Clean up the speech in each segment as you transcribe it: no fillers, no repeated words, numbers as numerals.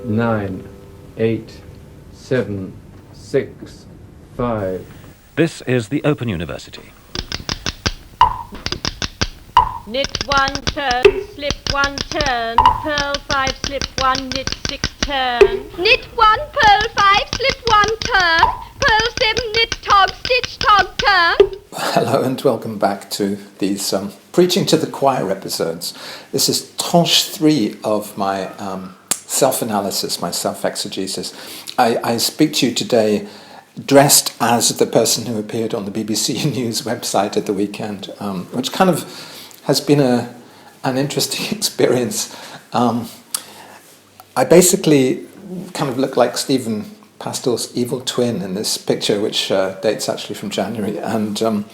9, 8, 7, 6, 5. This is the Open University. Knit 1, turn, slip 1, turn, purl 5, slip 1, knit 6, turn. Knit 1, purl 5, slip 1, turn, purl 7, knit tog, stitch tog, turn. Hello and welcome back to these Preaching to the Choir episodes. This is tranche 3 of my self-analysis, my self-exegesis. I speak to you today dressed as the person who appeared on the BBC News website at the weekend, which kind of has been an interesting experience. I basically kind of look like Stephen Pastel's evil twin in this picture, which dates actually from January. And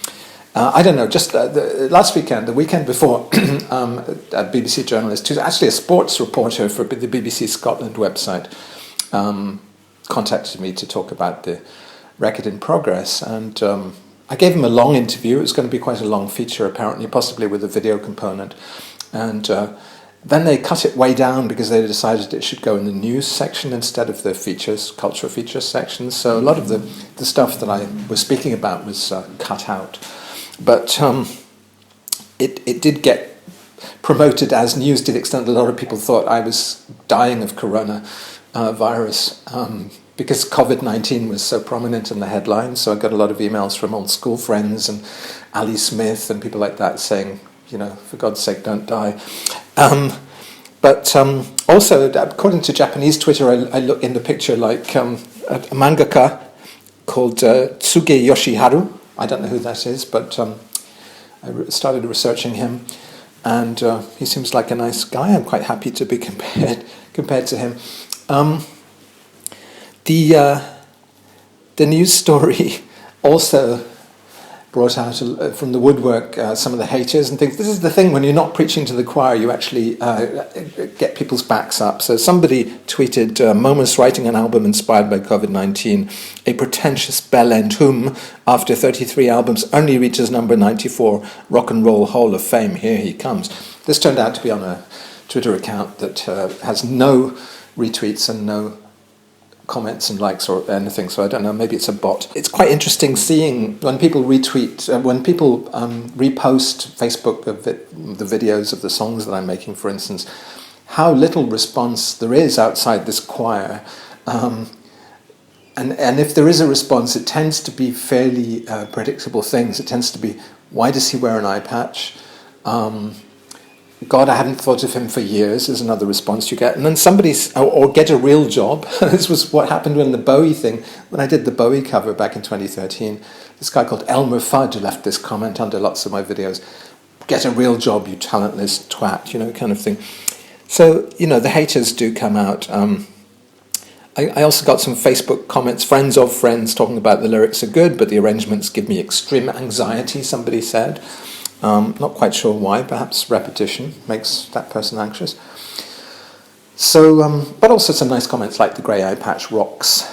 I don't know, just last weekend, the weekend before, a BBC journalist, who's actually a sports reporter for the BBC Scotland website, contacted me to talk about the record in progress. And I gave him a long interview. It was going to be quite a long feature, apparently, possibly with a video component. And then they cut it way down because they decided it should go in the news section instead of the features, cultural features section. So a lot of the stuff that I was speaking about was cut out. But it did get promoted as news to the extent that a lot of people thought I was dying of coronavirus because COVID-19 was so prominent in the headlines. So I got a lot of emails from old school friends and Ali Smith and people like that saying, you know, for God's sake, don't die. But also, according to Japanese Twitter, I look in the picture like a mangaka called Tsuge Yoshiharu. I don't know who that is, but I started researching him, and he seems like a nice guy. I'm quite happy to be compared to him. The news story also brought out from the woodwork some of the haters and things. This is the thing, when you're not preaching to the choir, you actually get people's backs up. So somebody tweeted, Momus writing an album inspired by COVID-19, a pretentious bell-end whom, after 33 albums, only reaches number 94, Rock and Roll Hall of Fame, here he comes. This turned out to be on a Twitter account that has no retweets and no comments and likes or anything, so I don't know, maybe it's a bot. It's quite interesting seeing when people retweet, when people repost Facebook of the videos of the songs that I'm making, for instance, how little response there is outside this choir. And if there is a response, it tends to be fairly predictable things. It tends to be, why does he wear an eye patch? God, I hadn't thought of him for years, is another response you get. And then or get a real job. This was what happened when when I did the Bowie cover back in 2013. This guy called Elmer Fudd left this comment under lots of my videos. Get a real job, you talentless twat, kind of thing. So, the haters do come out. I also got some Facebook comments, friends of friends, talking about the lyrics are good, but the arrangements give me extreme anxiety, somebody said. Not quite sure why, perhaps repetition makes that person anxious. So, but also some nice comments like the grey eye patch rocks.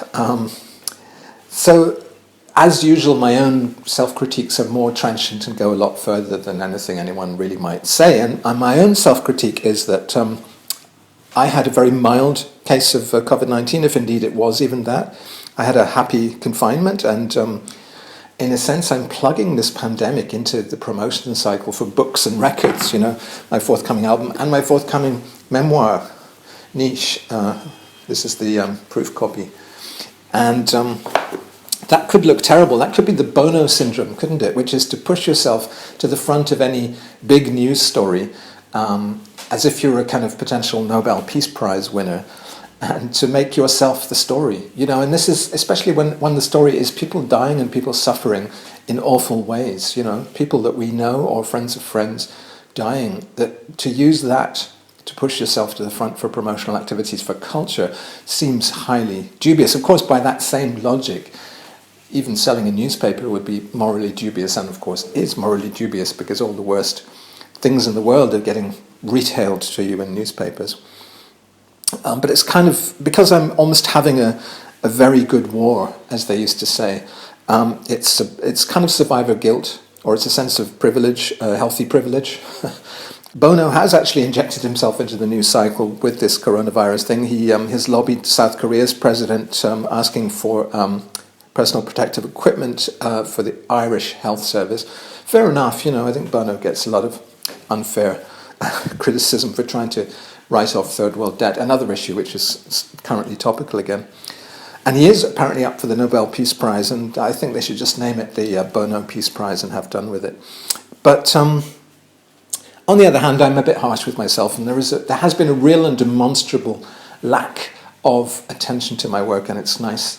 So, as usual, my own self-critiques are more trenchant and go a lot further than anything anyone really might say. And my own self-critique is that I had a very mild case of COVID-19, if indeed it was even that. I had a happy confinement, and in a sense, I'm plugging this pandemic into the promotion cycle for books and records, my forthcoming album and my forthcoming memoir, Niche. This is the proof copy. And that could look terrible. That could be the Bono syndrome, couldn't it? Which is to push yourself to the front of any big news story as if you're a kind of potential Nobel Peace Prize winner, and to make yourself the story, and this is especially when the story is people dying and people suffering in awful ways, people that we know or friends of friends dying, that to use that to push yourself to the front for promotional activities for culture seems highly dubious. Of course, by that same logic, even selling a newspaper would be morally dubious, and of course is morally dubious because all the worst things in the world are getting retailed to you in newspapers. But it's kind of, because I'm almost having a very good war, as they used to say, it's kind of survivor guilt, or it's a sense of privilege, healthy privilege, Bono has actually injected himself into the news cycle with this coronavirus thing. He has lobbied South Korea's president asking for personal protective equipment for the Irish Health Service. Fair enough, I think Bono gets a lot of unfair criticism for trying to write off third world debt, another issue which is currently topical again. And he is apparently up for the Nobel Peace Prize, and I think they should just name it the Bono Peace Prize and have done with it. But on the other hand, I'm a bit harsh with myself, and there has been a real and demonstrable lack of attention to my work, and it's nice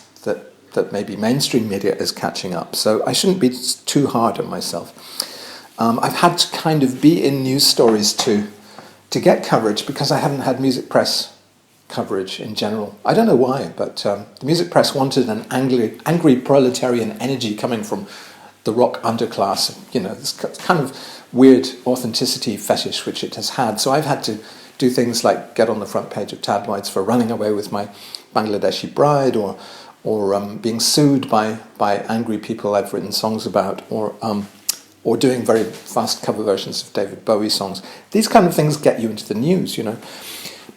that maybe mainstream media is catching up. So I shouldn't be too hard on myself. I've had to kind of be in news stories to get coverage because I haven't had music press coverage in general. I don't know why, but the music press wanted an angry proletarian energy coming from the rock underclass, this kind of weird authenticity fetish which it has had. So I've had to do things like get on the front page of tabloids for running away with my Bangladeshi bride, or being sued by angry people I've written songs about, or doing very fast cover versions of David Bowie songs. These kind of things get you into the news,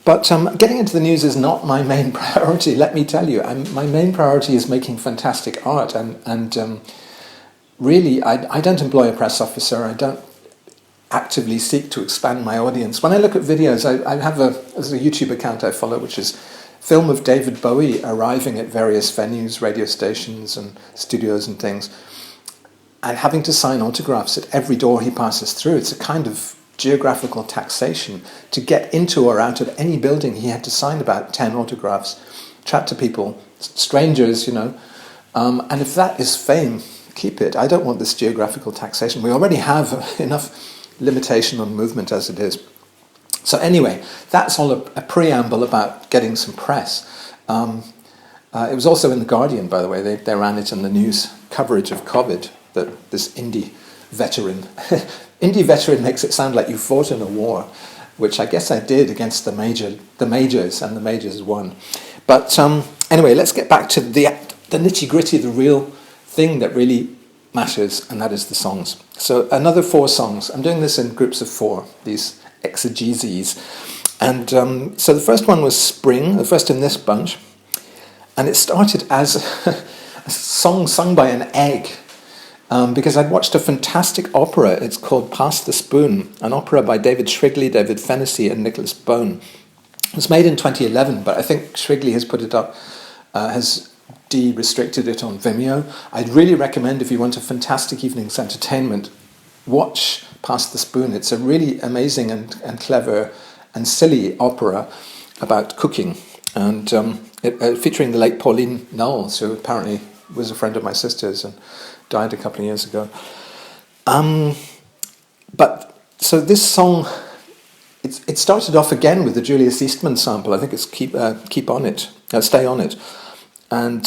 But getting into the news is not my main priority, let me tell you. My main priority is making fantastic art, and really, I don't employ a press officer. I don't actively seek to expand my audience. When I look at videos, there's a YouTube account I follow, which is film of David Bowie arriving at various venues, radio stations and studios and things, and having to sign autographs at every door he passes through. It's a kind of geographical taxation. To get into or out of any building, he had to sign about 10 autographs, chat to people, strangers, and if that is fame, keep it. I don't want this geographical taxation. We already have enough limitation on movement as it is. So anyway, that's all a preamble about getting some press. It was also in The Guardian, by the way. They ran it in the news coverage of COVID, that this indie veteran... indie veteran makes it sound like you fought in a war, which I guess I did against the majors, and the majors won. But anyway, let's get back to the nitty-gritty, the real thing that really matters, and that is the songs. So another 4 songs. I'm doing this in groups of 4, these exegeses. And so the first one was Spring, the first in this bunch. And it started as a song sung by an egg, because I'd watched a fantastic opera. It's called Pass the Spoon, an opera by David Shrigley, David Fennessy, and Nicholas Bone. It was made in 2011, but I think Shrigley has put it up, has de-restricted it on Vimeo. I'd really recommend, if you want a fantastic evening's entertainment, watch Pass the Spoon. It's a really amazing and clever and silly opera about cooking, and featuring the late Pauline Knowles, who apparently was a friend of my sister's and died a couple of years ago. But so this song, it started off again with the Julius Eastman sample. I think it's Keep on It, Stay on It, and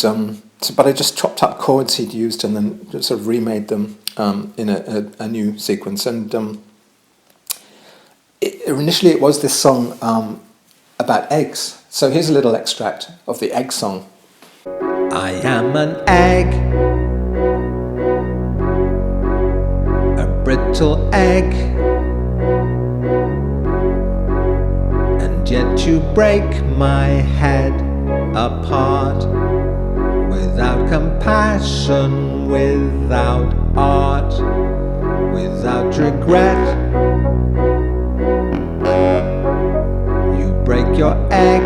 but I just chopped up chords he'd used and then sort of remade them in a new sequence. And initially it was this song about eggs. So here's a little extract of the egg song. I am an egg, a brittle egg, and yet you break my head apart, without compassion, without art, without regret. You break your egg,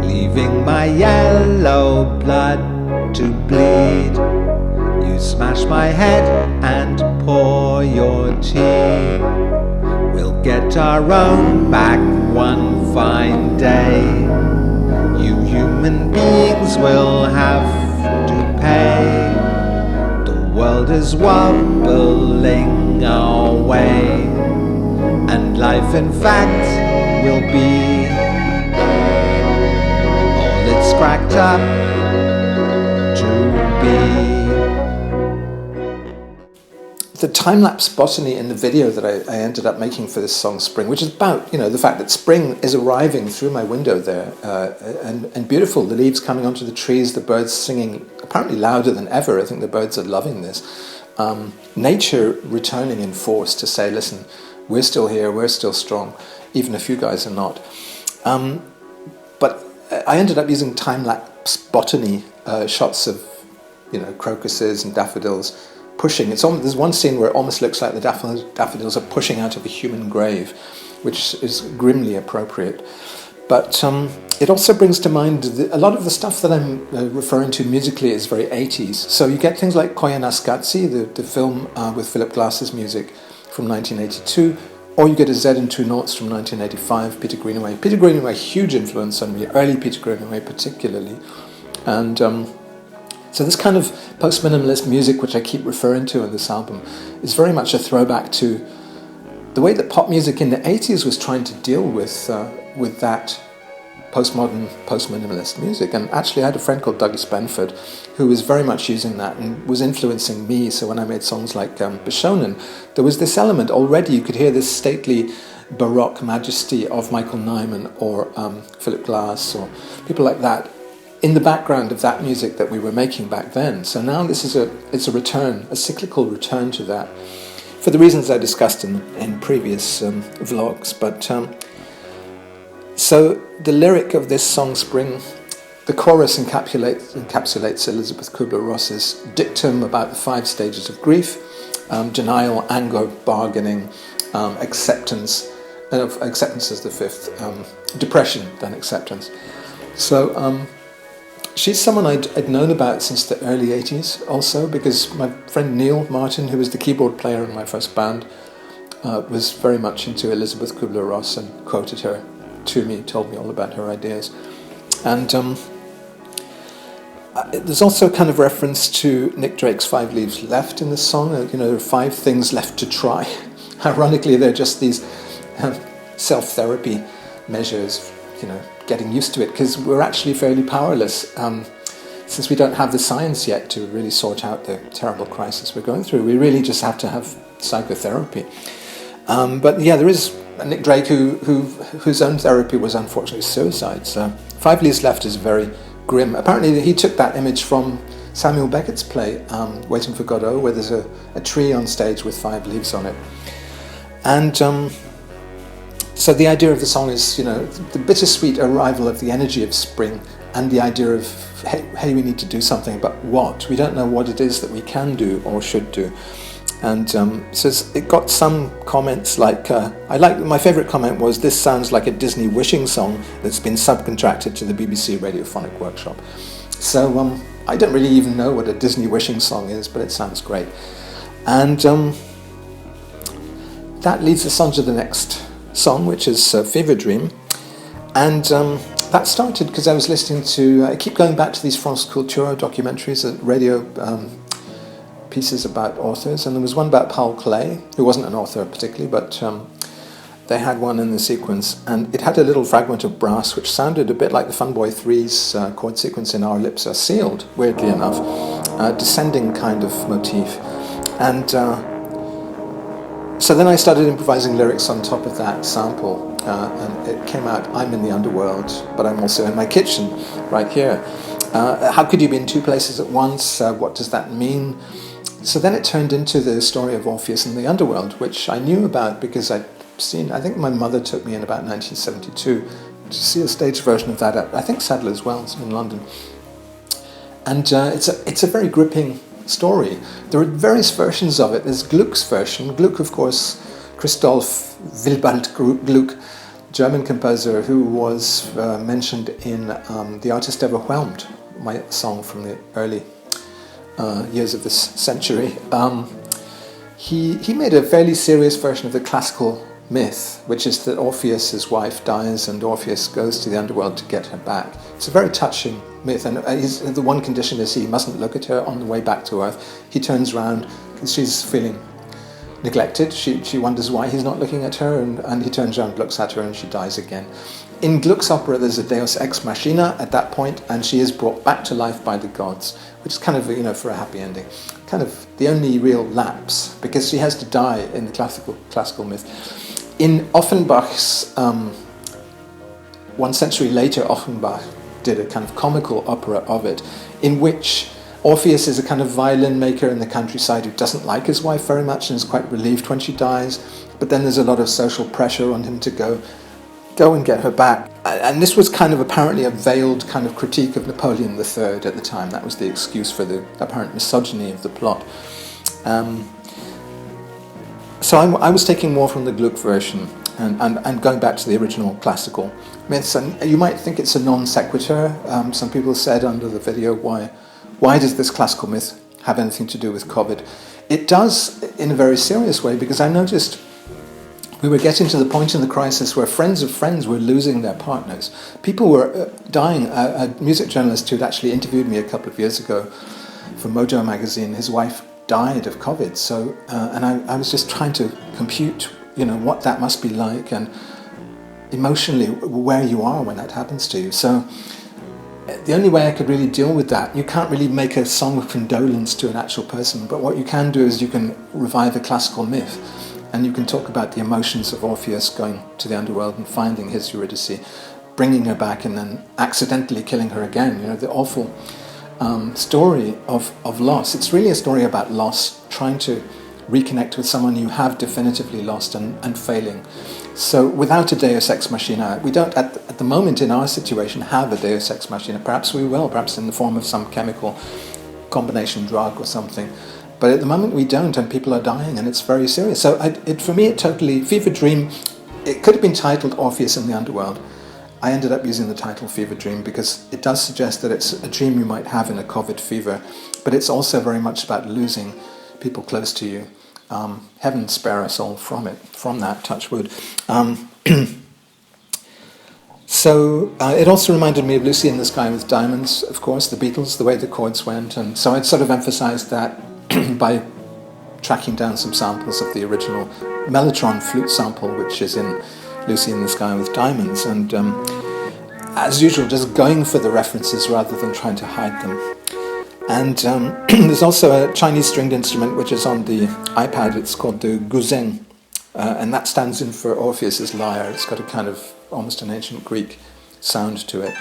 leaving my yellow blood to bleed. You smash my head and pour your tea. We'll get our own back one fine day. You human beings will have to pay. The world is wobbling our way, and life in fact will be all it's cracked up to be. The time-lapse botany in the video that I ended up making for this song Spring, which is about, the fact that spring is arriving through my window there, and beautiful, the leaves coming onto the trees, the birds singing apparently louder than ever. I think the birds are loving this. nature returning in force to say, listen, we're still here, we're still strong, even if you guys are not. But I ended up using time-lapse botany shots of, crocuses and daffodils pushing. There's one scene where it almost looks like the daffodils are pushing out of a human grave, which is grimly appropriate. But it also brings to mind a lot of the stuff that I'm referring to musically is very 80s. So you get things like Koyaanisqatsi, the film with Philip Glass's music from 1982, or you get a Z and Two Noughts from 1985, Peter Greenaway. Peter Greenaway, huge influence on me, early Peter Greenaway particularly. And so this kind of post-minimalist music, which I keep referring to in this album, is very much a throwback to the way that pop music in the 80s was trying to deal with that postmodern, post-minimalist music. And actually I had a friend called Douglas Benford who was very much using that and was influencing me. So when I made songs like Bishonen, there was this element already. You could hear this stately Baroque majesty of Michael Nyman or Philip Glass or people like that in the background of that music that we were making back then. So now it's a return, a cyclical return to that, for the reasons I discussed in previous vlogs. But so the lyric of this song, Spring, the chorus encapsulates Elizabeth Kubler-Ross's dictum about the 5 stages of grief: denial, anger, bargaining, acceptance. Acceptance is the 5th. Depression, then acceptance. So she's someone I'd known about since the early 80s also, because my friend Neil Martin, who was the keyboard player in my first band, was very much into Elizabeth Kubler-Ross and quoted her to me, told me all about her ideas. And there's also a kind of reference to Nick Drake's 5 Leaves Left in this song. There are 5 things left to try. Ironically, they're just these self-therapy measures, getting used to it, because we're actually fairly powerless. Since we don't have the science yet to really sort out the terrible crisis we're going through, we really just have to have psychotherapy. But yeah, there is Nick Drake whose own therapy was unfortunately suicide. So 5 Leaves Left is very grim. Apparently he took that image from Samuel Beckett's play, Waiting for Godot, where there's a tree on stage with 5 leaves on it. And so the idea of the song is, the bittersweet arrival of the energy of spring and the idea of, hey, we need to do something, but what? We don't know what it is that we can do or should do. And so it got some comments like, my favourite comment was, this sounds like a Disney wishing song that's been subcontracted to the BBC Radiophonic Workshop. So I don't really even know what a Disney wishing song is, but it sounds great. And that leads us on to the next song, which is Fever Dream. And that started because I was listening to, I keep going back to these France Culture documentaries, radio pieces about authors, and there was one about Paul Klee, who wasn't an author particularly, but they had one in the sequence, and it had a little fragment of brass which sounded a bit like the Funboy 3's chord sequence in Our Lips Are Sealed, weirdly enough, descending kind of motif. And so then I started improvising lyrics on top of that sample, and it came out, I'm in the underworld, but I'm also in my kitchen, right here. How could you be in 2 places at once? What does that mean? So then it turned into the story of Orpheus and the Underworld, which I knew about because I'd seen, I think my mother took me in about 1972 to see a stage version of that at, I think, Sadler's Wells in London. And it's a very gripping story. There are various versions of it. There's Gluck's version. Gluck, of course, Christoph Willibald Gluck, German composer who was mentioned in The Artist Overwhelmed, my song from the early years of this century. He made a fairly serious version of the classical myth, which is that Orpheus, his wife, dies and Orpheus goes to the underworld to get her back. It's a very touching myth, and the one condition is he mustn't look at her on the way back to Earth. He turns round because she's feeling neglected. She wonders why he's not looking at her, and he turns around, looks at her, and she dies again. In Gluck's opera, there's a Deus Ex Machina at that point, and she is brought back to life by the gods, which is kind of, for a happy ending, kind of the only real lapse, because she has to die in the classical myth. In Offenbach's, 1 century later, Offenbach did a kind of comical opera of it, in which Orpheus is a kind of violin maker in the countryside who doesn't like his wife very much and is quite relieved when she dies. But then there's a lot of social pressure on him to go and get her back. And this was kind of apparently a veiled kind of critique of Napoleon III at the time. That was the excuse for the apparent misogyny of the plot. So I was taking more from the Gluck version and going back to the original classical myths. And you might think it's a non sequitur. Some people said under the video, why does this classical myth have anything to do with COVID? It does in a very serious way, because I noticed we were getting to the point in the crisis where friends of friends were losing their partners. People were dying. A music journalist who'd actually interviewed me a couple of years ago for Mojo magazine, his wife died of COVID. So, and I was just trying to compute, what that must be like, and emotionally where you are when that happens to you. So the only way I could really deal with that, you can't really make a song of condolence to an actual person, but what you can do is you can revive a classical myth, and you can talk about the emotions of Orpheus going to the underworld and finding his Eurydice, bringing her back and then accidentally killing her again. The awful story of loss. It's really a story about loss, trying to reconnect with someone you have definitively lost and failing. So without a deus ex machina, we don't at the moment in our situation have a deus ex machina. Perhaps we will, perhaps in the form of some chemical combination drug or something. But at the moment we don't, and people are dying, and it's very serious. So for me, it totally, Fever Dream, it could have been titled Orpheus in the Underworld. I ended up using the title Fever Dream because it does suggest that it's a dream you might have in a COVID fever, but it's also very much about losing people close to you. Heaven spare us all from that, touch wood. So it also reminded me of Lucy in the Sky with Diamonds, of course, the Beatles, the way the chords went, and so I'd sort of emphasised that by tracking down some samples of the original Mellotron flute sample, which is in Lucy in the Sky with Diamonds, and as usual, just going for the references rather than trying to hide them. And there's also a Chinese stringed instrument which is on the iPad. It's called the guzheng, and that stands in for Orpheus's lyre. It's got a kind of almost an ancient Greek sound to it.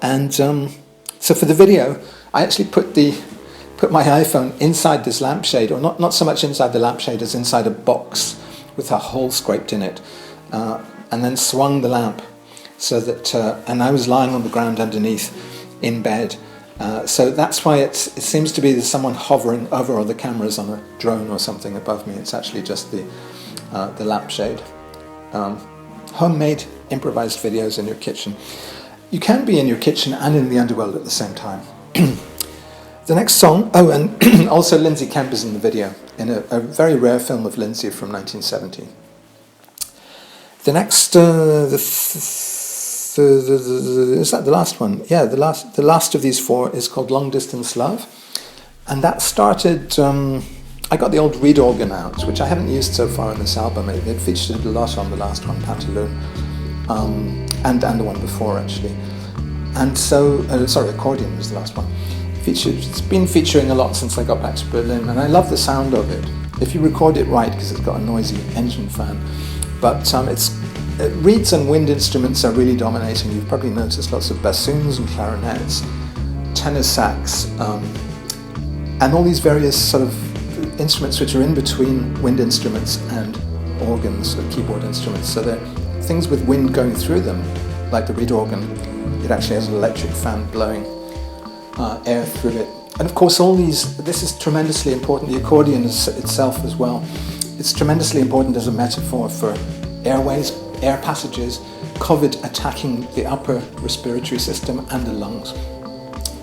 And so for the video, I actually put my iPhone inside this lampshade, or not so much inside the lampshade as inside a box with a hole scraped in it, and then swung the lamp so that, and I was lying on the ground underneath in bed. So that's why it seems to be there's someone hovering over, or the camera's on a drone or something above me. It's actually just the lampshade. Homemade improvised videos in your kitchen. You can be in your kitchen and in the underworld at the same time. The next song, and also Lindsay Kemp is in the video, in a very rare film of Lindsay from 1970. The next, is that the last one? Yeah, the last of these four is called Long Distance Love, and that started. I got the old reed organ out, which I haven't used so far in this album. It featured a lot on the last one, Pantaloon, and the one before actually. And so, accordion was the last one. It's been featuring a lot since I got back to Berlin, and I love the sound of it. If you record it right, because it's got a noisy engine fan, but reeds and wind instruments are really dominating. You've probably noticed lots of bassoons and clarinets, tenor sax, and all these various sort of instruments which are in between wind instruments and organs or keyboard instruments. So they're things with wind going through them, like the reed organ. It actually has an electric fan blowing air through it. And of course this is tremendously important, the accordion itself as well. It's tremendously important as a metaphor for airways, air passages, COVID attacking the upper respiratory system and the lungs.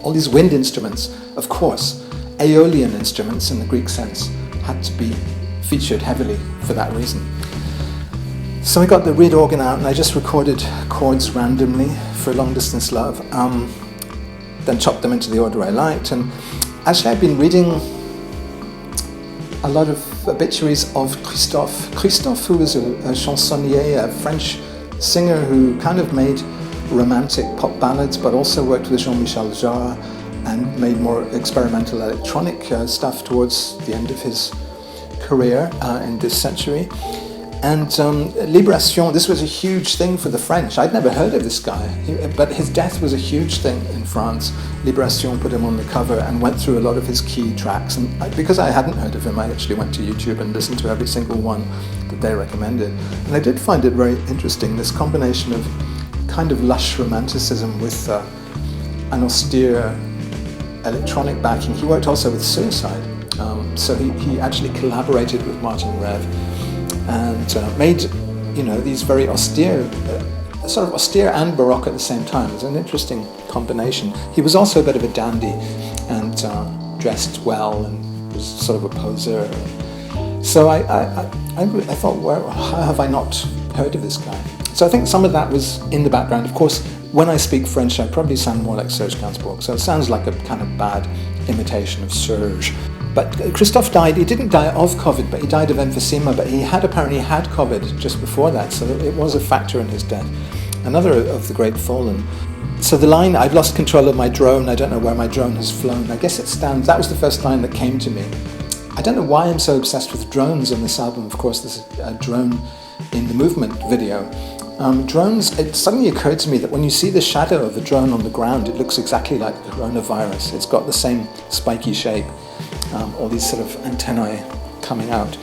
All these wind instruments, of course, aeolian instruments in the Greek sense, had to be featured heavily for that reason. So I got the reed organ out and I just recorded chords randomly for Long Distance Love, then chopped them into the order I liked. And actually I've been reading a lot of obituaries of Christophe, who was a chansonnier, a French singer who kind of made romantic pop ballads, but also worked with Jean-Michel Jarre and made more experimental electronic stuff towards the end of his career in this century. And Libération, this was a huge thing for the French. I'd never heard of this guy, but his death was a huge thing in France. Libération put him on the cover and went through a lot of his key tracks. And because I hadn't heard of him, I actually went to YouTube and listened to every single one that they recommended. And I did find it very interesting, this combination of kind of lush romanticism with an austere electronic backing. He worked also with Suicide. So he actually collaborated with Martin Rev and made, these very austere, sort of austere and baroque at the same time. It was an interesting combination. He was also a bit of a dandy and dressed well and was sort of a poser. So I thought, well, how have I not heard of this guy? So I think some of that was in the background. Of course, when I speak French, I probably sound more like Serge Gainsbourg, so it sounds like a kind of bad imitation of Serge. But Christophe died, he didn't die of COVID, but he died of emphysema, but he had apparently had COVID just before that, so it was a factor in his death. Another of the great fallen. So the line, I've lost control of my drone, I don't know where my drone has flown, I guess it stands, that was the first line that came to me. I don't know why I'm so obsessed with drones on this album. Of course, there's a drone in the Movement video. Drones, it suddenly occurred to me that when you see the shadow of a drone on the ground, it looks exactly like the coronavirus. It's got the same spiky shape, all these sort of antennae coming out.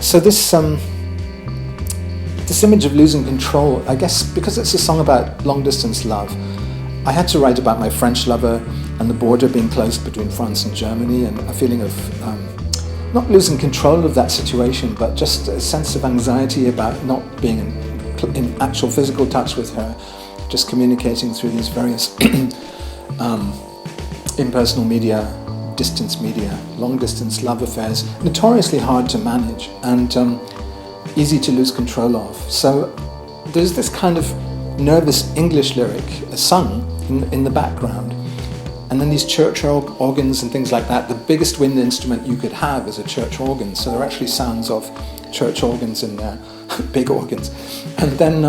So this image of losing control, I guess because it's a song about long-distance love, I had to write about my French lover and the border being closed between France and Germany, and a feeling of not losing control of that situation, but just a sense of anxiety about not being in actual physical touch with her, just communicating through these various impersonal media, distance media, long-distance love affairs, notoriously hard to manage and easy to lose control of. So there's this kind of nervous English lyric sung in the background. And then these church organs and things like that. The biggest wind instrument you could have is a church organ. So there are actually sounds of church organs in there, big organs. And then,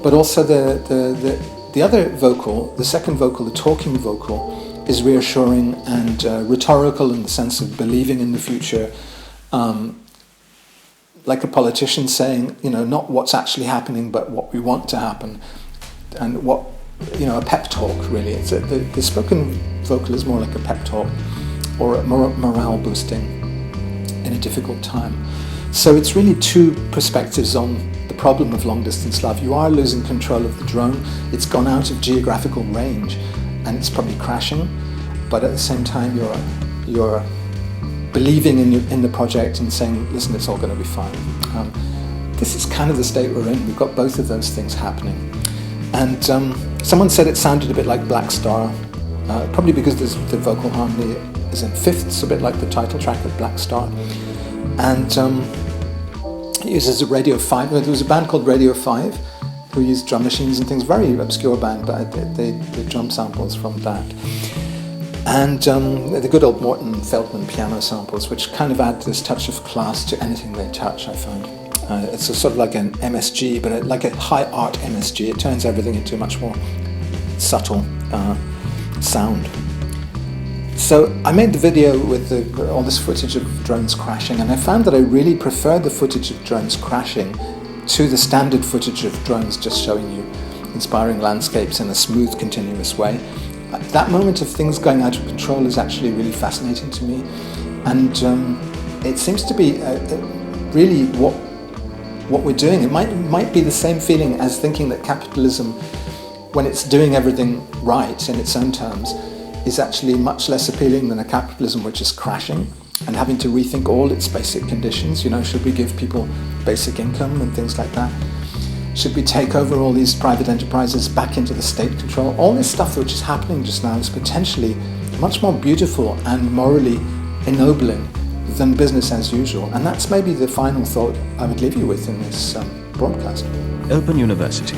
but also the other vocal, the second vocal, the talking vocal, is reassuring and rhetorical in the sense of believing in the future. Like a politician saying, not what's actually happening, but what we want to happen. And what, a pep talk, really. The spoken vocal is more like a pep talk or a morale boosting in a difficult time. So it's really two perspectives on the problem of long-distance love. You are losing control of the drone. It's gone out of geographical range and it's probably crashing, but at the same time you're believing in the project and saying, listen, it's all going to be fine. This is kind of the state we're in. We've got both of those things happening. And someone said it sounded a bit like Black Star, probably because the vocal harmony is in fifths, a bit like the title track of Black Star. And it uses a Radio 5. There was a band called Radio 5 who used drum machines and things, very obscure band, but they drum samples from that. And the good old Morton Feldman piano samples, which kind of add this touch of class to anything they touch, I find. It's sort of like an MSG, but like a high art MSG. It turns everything into a much more subtle sound. So I made the video with all this footage of drones crashing, and I found that I really prefer the footage of drones crashing to the standard footage of drones just showing you inspiring landscapes in a smooth, continuous way. That moment of things going out of control is actually really fascinating to me, and it seems to be really what we're doing. It might be the same feeling as thinking that capitalism, when it's doing everything right in its own terms, is actually much less appealing than a capitalism which is crashing and having to rethink all its basic conditions. Should we give people basic income and things like that? Should we take over all these private enterprises back into the state control? All this stuff which is happening just now is potentially much more beautiful and morally ennobling than business as usual. And that's maybe the final thought I would leave you with in this broadcast. Open University.